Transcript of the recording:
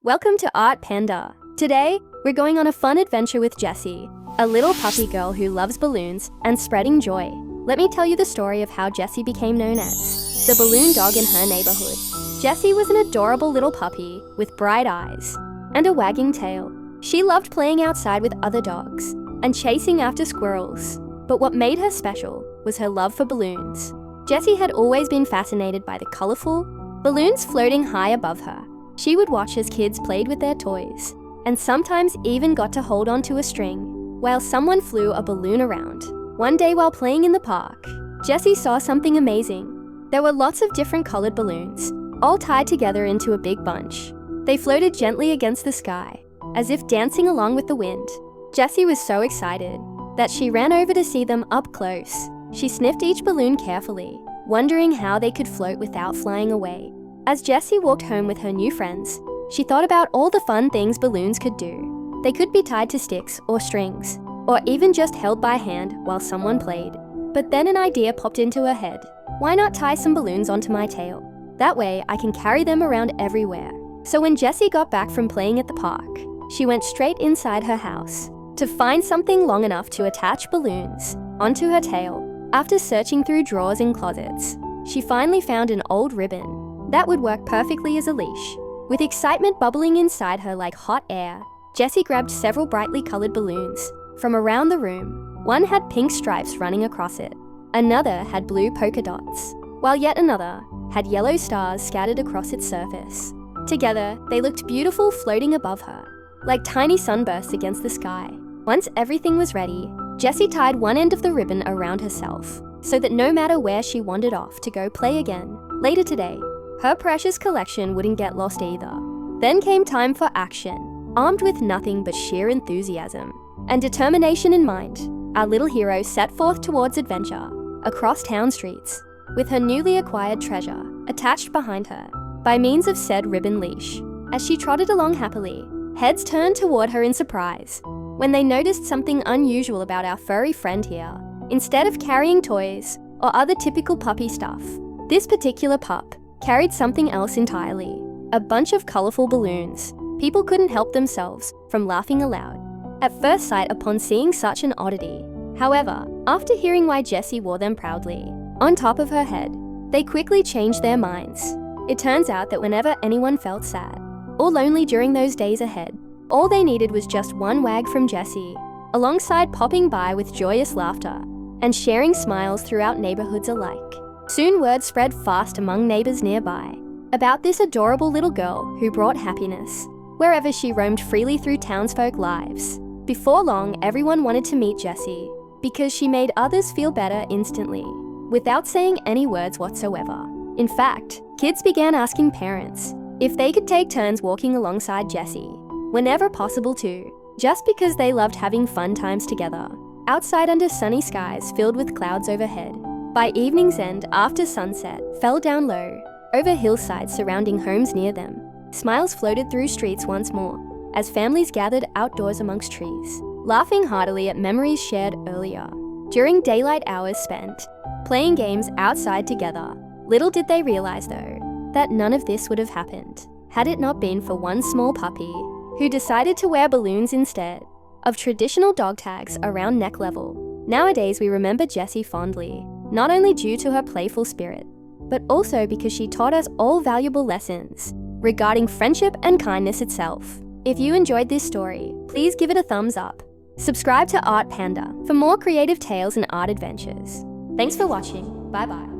Welcome to Art Panda. Today, we're going on a fun adventure with Jessie, a little puppy girl who loves balloons and spreading joy. Let me tell you the story of how Jessie became known as the balloon dog in her neighborhood. Jessie was an adorable little puppy with bright eyes and a wagging tail. She loved playing outside with other dogs and chasing after squirrels. But what made her special was her love for balloons. Jessie had always been fascinated by the colorful balloons floating high above her. She would watch as kids played with their toys, and sometimes even got to hold onto a string while someone flew a balloon around. One day while playing in the park, Jessie saw something amazing. There were lots of different colored balloons, all tied together into a big bunch. They floated gently against the sky, as if dancing along with the wind. Jessie was so excited that she ran over to see them up close. She sniffed each balloon carefully, wondering how they could float without flying away. As Jessie walked home with her new friends, she thought about all the fun things balloons could do. They could be tied to sticks or strings, or even just held by hand while someone played. But then an idea popped into her head. Why not tie some balloons onto my tail? That way I can carry them around everywhere. So when Jessie got back from playing at the park, she went straight inside her house to find something long enough to attach balloons onto her tail. After searching through drawers and closets, she finally found an old ribbon that would work perfectly as a leash. With excitement bubbling inside her like hot air, Jessie grabbed several brightly colored balloons from around the room. One had pink stripes running across it, another had blue polka dots, while yet another had yellow stars scattered across its surface. Together, they looked beautiful floating above her, like tiny sunbursts against the sky. Once everything was ready, Jessie tied one end of the ribbon around herself, so that no matter where she wandered off to go play again later today, her precious collection wouldn't get lost either. Then came time for action. Armed with nothing but sheer enthusiasm and determination in mind, our little hero set forth towards adventure across town streets, with her newly acquired treasure attached behind her by means of said ribbon leash. As she trotted along happily, heads turned toward her in surprise when they noticed something unusual about our furry friend here. Instead of carrying toys or other typical puppy stuff, this particular pup carried something else entirely, a bunch of colorful balloons. People couldn't help themselves from laughing aloud at first sight upon seeing such an oddity. However, after hearing why Jessie wore them proudly on top of her head, they quickly changed their minds. It turns out that whenever anyone felt sad or lonely during those days ahead, all they needed was just one wag from Jessie, alongside popping by with joyous laughter and sharing smiles throughout neighborhoods alike. Soon word spread fast among neighbors nearby about this adorable little girl who brought happiness wherever she roamed freely through townsfolk lives. Before long, everyone wanted to meet Jessie because she made others feel better instantly, without saying any words whatsoever. In fact, kids began asking parents if they could take turns walking alongside Jessie whenever possible too, just because they loved having fun times together, outside under sunny skies filled with clouds overhead. By evening's end, after sunset fell down low over hillsides surrounding homes near them, smiles floated through streets once more as families gathered outdoors amongst trees, laughing heartily at memories shared earlier during daylight hours spent playing games outside together. Little did they realize, though, that none of this would have happened had it not been for one small puppy who decided to wear balloons instead of traditional dog tags around neck level. Nowadays, we remember Jessie fondly, not only due to her playful spirit, but also because she taught us all valuable lessons regarding friendship and kindness itself. If you enjoyed this story, please give it a thumbs up. Subscribe to Art Panda for more creative tales and art adventures. Thanks for watching. Bye-bye.